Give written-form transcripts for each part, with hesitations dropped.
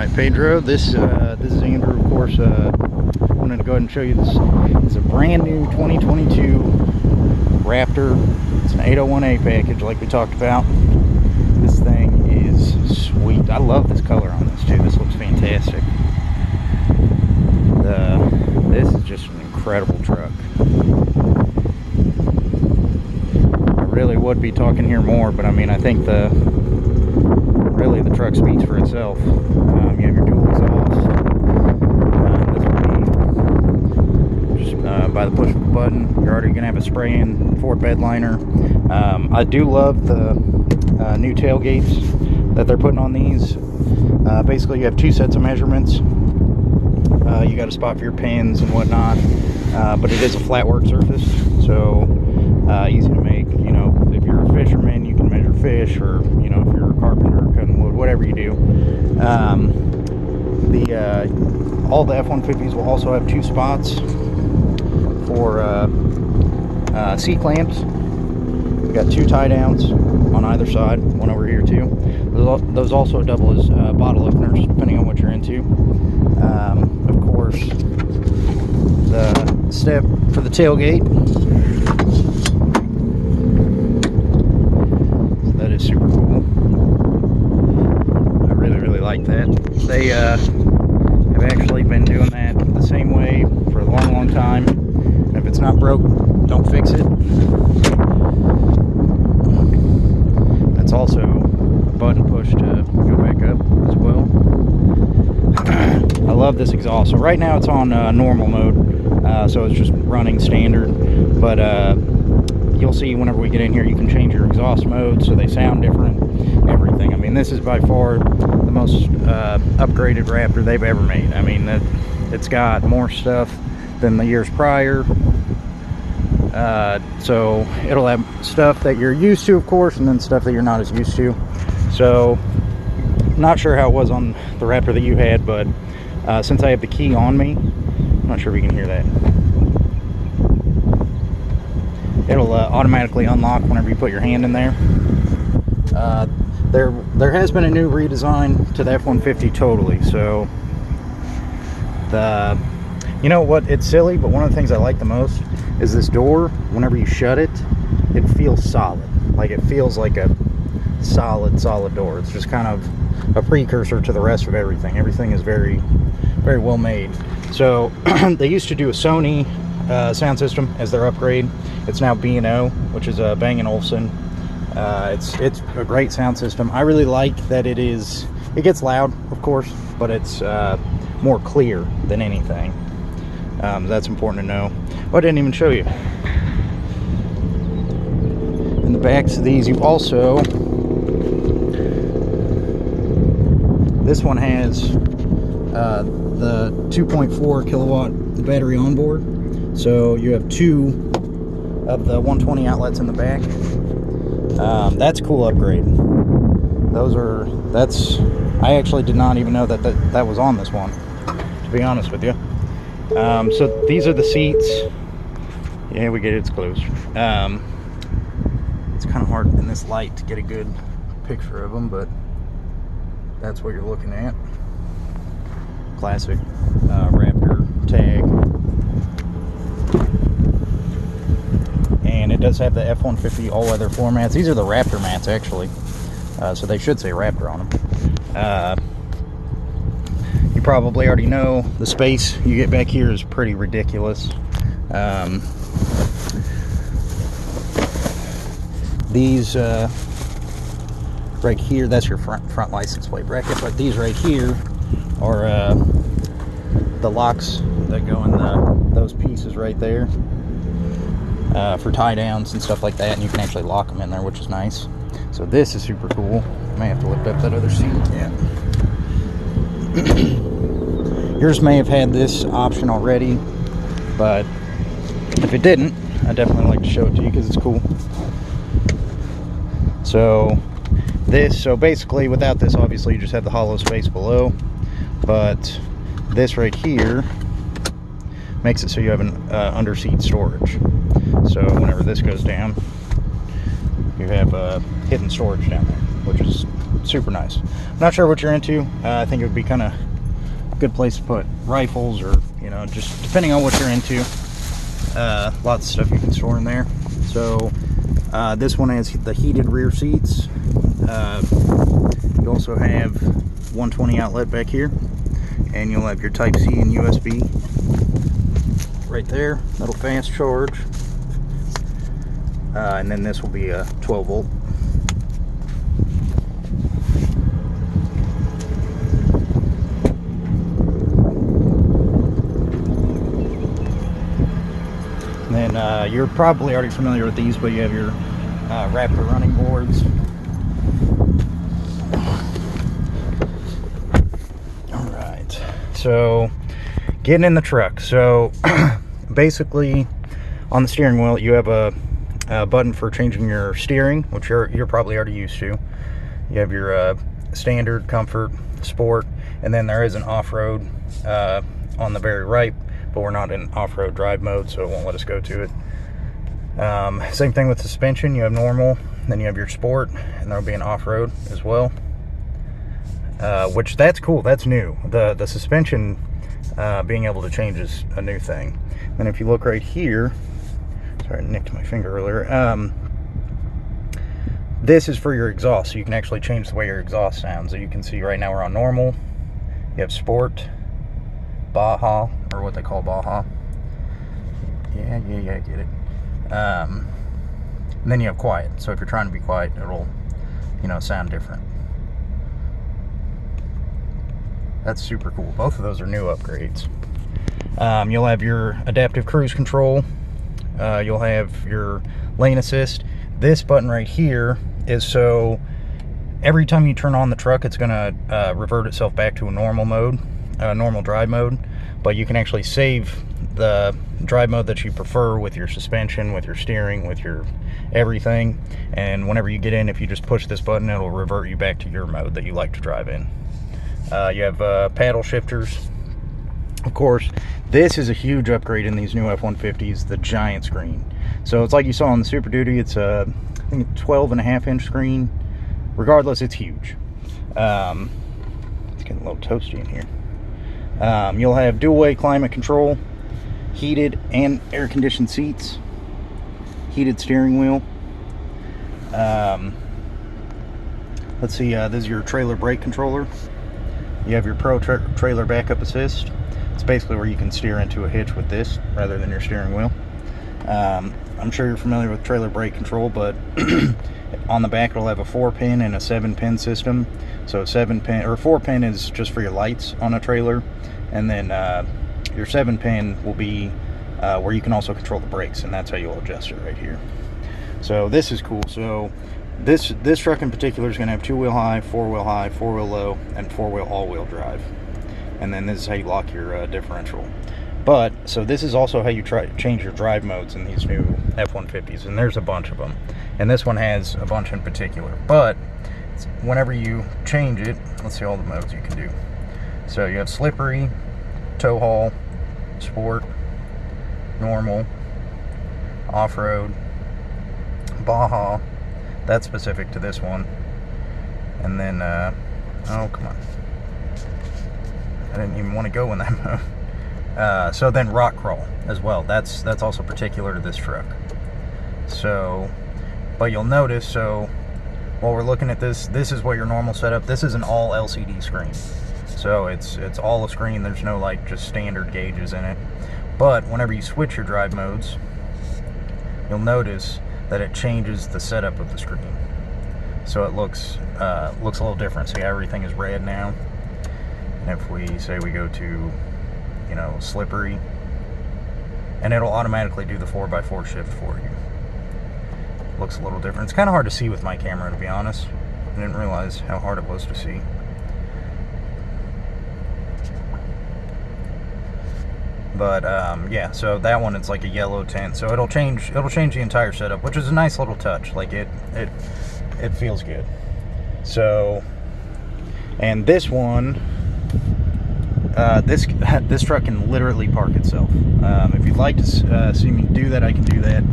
Alright, Pedro, this is Andrew, of course. Wanted to go ahead and show you this. It's a brand new 2022 Raptor. It's an 801A package like we talked about. This thing is sweet. I love this color on this too. This looks fantastic. This is just an incredible truck. I really would be talking here more, but I mean, I think really the truck speaks for itself. You have your dual exhaust. This will be just by the push of a button. You're already going to have a spray-in Ford bed liner. I do love the new tailgates that they're putting on these. Basically, you have two sets of measurements. You got a spot for your pins and whatnot, but it is a flat work surface, so easy to make. You know, if you're a fisherman, you can measure fish, or you know, if you're a carpenter, cutting wood, whatever you do. All the F-150s will also have two spots for seat clamps. We've got two tie downs on either side, one over here too. Those also double as bottle openers, depending on what you're into. Of course, the step for the tailgate. So that is super cool. I really like that. They have actually been doing that the same way for a long time. And if it's not broke, don't fix it. That's also a button push to go back up as well. I love this exhaust. So right now it's on normal mode, so it's just running standard, but you'll see whenever we get in here you can change your exhaust mode so they sound different, everything. I mean, this is by far the most upgraded Raptor they've ever made. I mean, it's got more stuff than the years prior, so it'll have stuff that you're used to, of course, and then stuff that you're not as used to. So not sure how it was on the Raptor that you had, but since I have the key on me, I'm not sure if you can hear that. It'll automatically unlock whenever you put your hand in there. There has been a new redesign to the F-150 totally. So you know what? It's silly, but one of the things I like the most is this door. Whenever you shut it, it feels solid. Like it feels like a solid door. It's just kind of a precursor to the rest of everything. Everything is very well made. So they used to do a Sony sound system as their upgrade. It's now B&O, which is a Bang & Olufsen. It's a great sound system. I really like that it gets loud, of course, but it's more clear than anything. That's important to know. Well, I didn't even show you. In the backs of these, you also, this one has the 2.4 kilowatt battery on board, so you have two of the 120 outlets in the back. That's a cool upgrade. I actually did not even know that was on this one, to be honest with you. So these are the seats. Yeah, we get it, it's closed. It's kind of hard in this light to get a good picture of them, but that's what you're looking at. Classic Raptor tag. And it does have the F-150 all-weather floor mats. These are the Raptor mats, actually. So they should say Raptor on them. You probably already know the space you get back here is pretty ridiculous. These right here, that's your front license plate bracket, but these right here are the locks that go in those pieces right there for tie downs and stuff like that, and you can actually lock them in there, which is nice. So this is super cool. I may have to lift up that other seat. Yeah. Yours may have had this option already, but if it didn't, I definitely like to show it to you because it's cool. So basically without this, obviously you just have the hollow space below, but this right here makes it so you have an under-seat storage. So whenever this goes down, you have hidden storage down there, which is super nice. I'm not sure what you're into. I think it would be kind of a good place to put rifles, or just depending on what you're into. Lots of stuff you can store in there. So this one has the heated rear seats. You also have 120 outlet back here, and you'll have your Type C and USB right there. That'll fast charge. And then this will be a 12 volt. And then you're probably already familiar with these, but you have your Raptor running boards. Alright, so getting in the truck. So basically on the steering wheel you have a button for changing your steering, which you're probably already used to. You have your standard, comfort, sport, and then there is an off-road on the very right, but we're not in off-road drive mode, so it won't let us go to it. Same thing with suspension. You have normal, then you have your sport, and there'll be an off-road as well, which that's cool. That's new. The suspension being able to change is a new thing. And if you look right here, sorry, I nicked my finger earlier. This is for your exhaust, so you can actually change the way your exhaust sounds. So you can see right now we're on normal. You have sport, Baja, or what they call Baja. Yeah, I get it. And then you have quiet. So if you're trying to be quiet, it'll, sound different. That's super cool. Both of those are new upgrades. You'll have your adaptive cruise control. You'll have your lane assist. This button right here is so every time you turn on the truck, it's going to revert itself back to a normal mode, normal drive mode. But you can actually save the drive mode that you prefer with your suspension, with your steering, with your everything. And whenever you get in, if you just push this button, it'll revert you back to your mode that you like to drive in. You have paddle shifters. Of course, this is a huge upgrade in these new F-150s, the giant screen. So it's like you saw on the Super Duty, it's a, I think, 12.5-inch screen. Regardless, it's huge. It's getting a little toasty in here. You'll have dual-way climate control, heated and air-conditioned seats, heated steering wheel. Let's see, this is your trailer brake controller. You have your Pro Trailer Backup Assist. It's basically where you can steer into a hitch with this rather than your steering wheel. I'm sure you're familiar with trailer brake control, but on the back it'll have a 4-pin and a 7-pin system. So 7-pin or 4-pin is just for your lights on a trailer, and then your 7-pin will be where you can also control the brakes, and that's how you'll adjust it right here. So this is cool. So this truck in particular is going to have 2-wheel high, 4-wheel low, and 4-wheel all-wheel drive. And then this is how you lock your differential. But so this is also how you change your drive modes in these new F-150s, and there's a bunch of them, and this one has a bunch in particular. But whenever you change it, let's see all the modes you can do. So you have slippery, tow haul, sport, normal, off-road, Baja. That's specific to this one. And then oh, come on, I didn't even want to go in that mode. So then rock crawl as well. That's also particular to this truck. So, but you'll notice, so while we're looking at this, this is what your normal setup. This is an all LCD screen. So it's all a screen. There's no like just standard gauges in it. But whenever you switch your drive modes, you'll notice that it changes the setup of the screen. So it looks a little different. See, everything is red now. And if we say we go to, slippery, and it'll automatically do the 4x4 shift for you. Looks a little different. It's kind of hard to see with my camera, to be honest. I didn't realize how hard it was to see. But yeah, so that one, it's like a yellow tint, so it'll change the entire setup, which is a nice little touch. Like it feels good. So, and this one, this truck can literally park itself. If you'd like to see me do that, I can do that.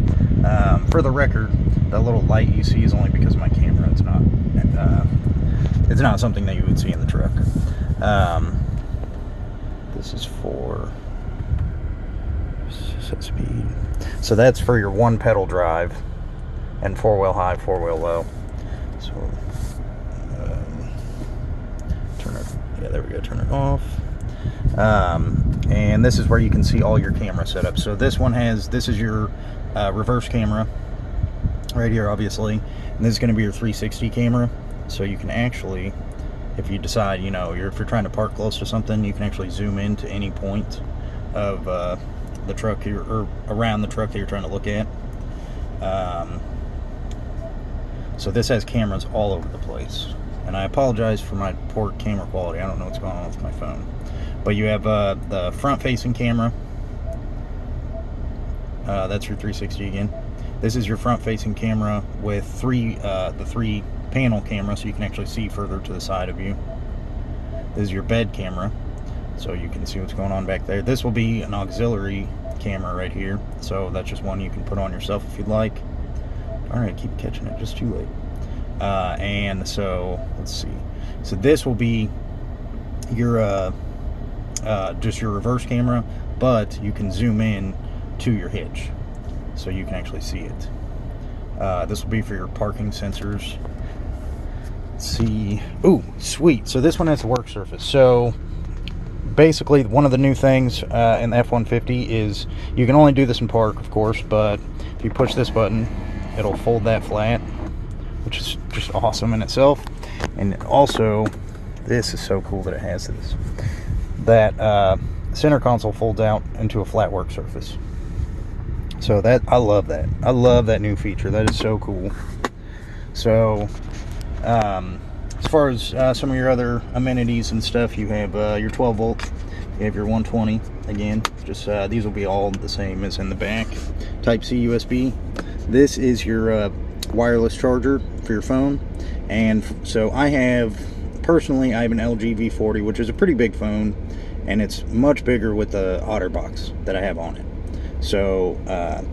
For the record, that little light you see is only because of my camera. It's not it's not something that you would see in the truck. This is for speed. So that's for your one pedal drive and 4-wheel high, 4-wheel low. So turn it, yeah, there we go, turn it off. And this is where you can see all your camera setups. So this one has, this is your reverse camera right here, obviously, and this is going to be your 360 camera. So you can actually, if you decide, you know, if you're trying to park close to something, you can actually zoom in to any point of the truck or around the truck that you're trying to look at. So this has cameras all over the place, and I apologize for my poor camera quality. I don't know what's going on with my phone, but you have the front-facing camera. That's your 360 again. This is your front-facing camera with the three panel camera, so you can actually see further to the side of you. This is your bed camera, so you can see what's going on back there. This will be an auxiliary camera right here, so that's just one you can put on yourself if you'd like. Alright, I keep catching it, just too late. And so, let's see. So this will be your just your reverse camera, but you can zoom in to your hitch, so you can actually see it. This will be for your parking sensors. Let's see. Ooh, sweet. So this one has a work surface. So basically, one of the new things in the F-150 is you can only do this in park, of course, but if you push this button, it'll fold that flat, which is just awesome in itself. And also, this is so cool that it has this. That center console folds out into a flat work surface. So that, I love that. I love that new feature. That is so cool. So as far as some of your other amenities and stuff, you have your 12 volt, you have your 120. Again, just these will be all the same as in the back. Type C USB. This is your wireless charger for your phone. And so I have an LG V40, which is a pretty big phone, and it's much bigger with the OtterBox that I have on it. So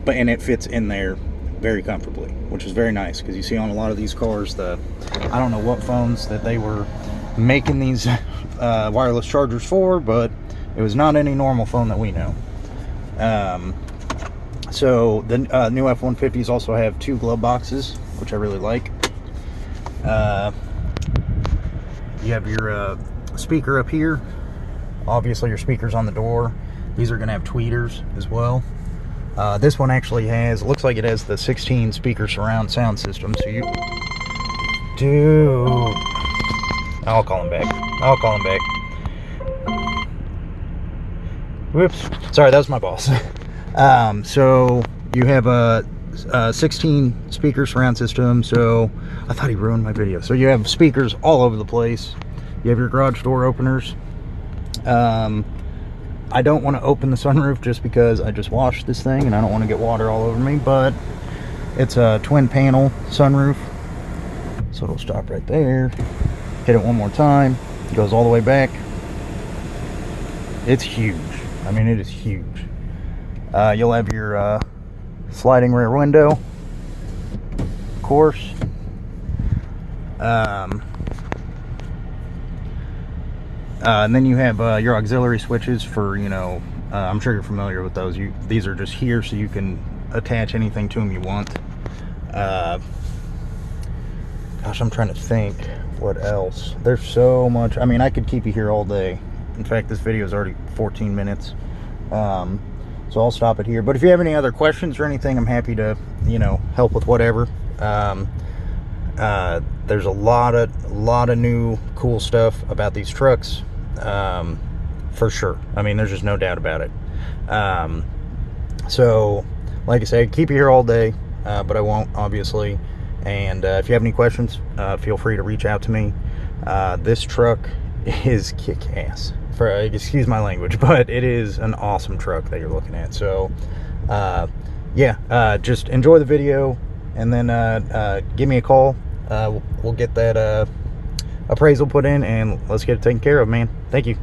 and it fits in there very comfortably, which is very nice, because you see on a lot of these cars, I don't know what phones that they were making these wireless chargers for, but it was not any normal phone that we know. So the new F-150s also have 2 glove boxes, which I really like. You have your speaker up here. Obviously your speakers on the door. These are going to have tweeters as well. This one actually has, looks like it has the 16 speaker surround sound system. So you, dude, I'll call him back. I'll call him back. Whoops, sorry, that was my boss. So you have a 16 speaker surround system. So I thought he ruined my video. So you have speakers all over the place. You have your garage door openers. I don't want to open the sunroof just because I just washed this thing and I don't want to get water all over me, but it's a twin panel sunroof, so it'll stop right there. Hit it one more time, it goes all the way back. It's huge. I mean, it is huge. You'll have your sliding rear window, of course. And then you have your auxiliary switches for, you know, I'm sure you're familiar with those. These are just here so you can attach anything to them you want. Gosh, I'm trying to think what else. There's so much. I mean, I could keep you here all day. In fact, this video is already 14 minutes. So I'll stop it here. But if you have any other questions or anything, I'm happy to, you know, help with whatever. There's a lot of new cool stuff about these trucks, for sure. I mean, there's just no doubt about it. So like I said, keep you here all day, but I won't, obviously. And if you have any questions, feel free to reach out to me. This truck is kick-ass, excuse my language, but it is an awesome truck that you're looking at. So yeah, just enjoy the video, and then give me a call. We'll get that appraisal put in, and let's get it taken care of, man. Thank you.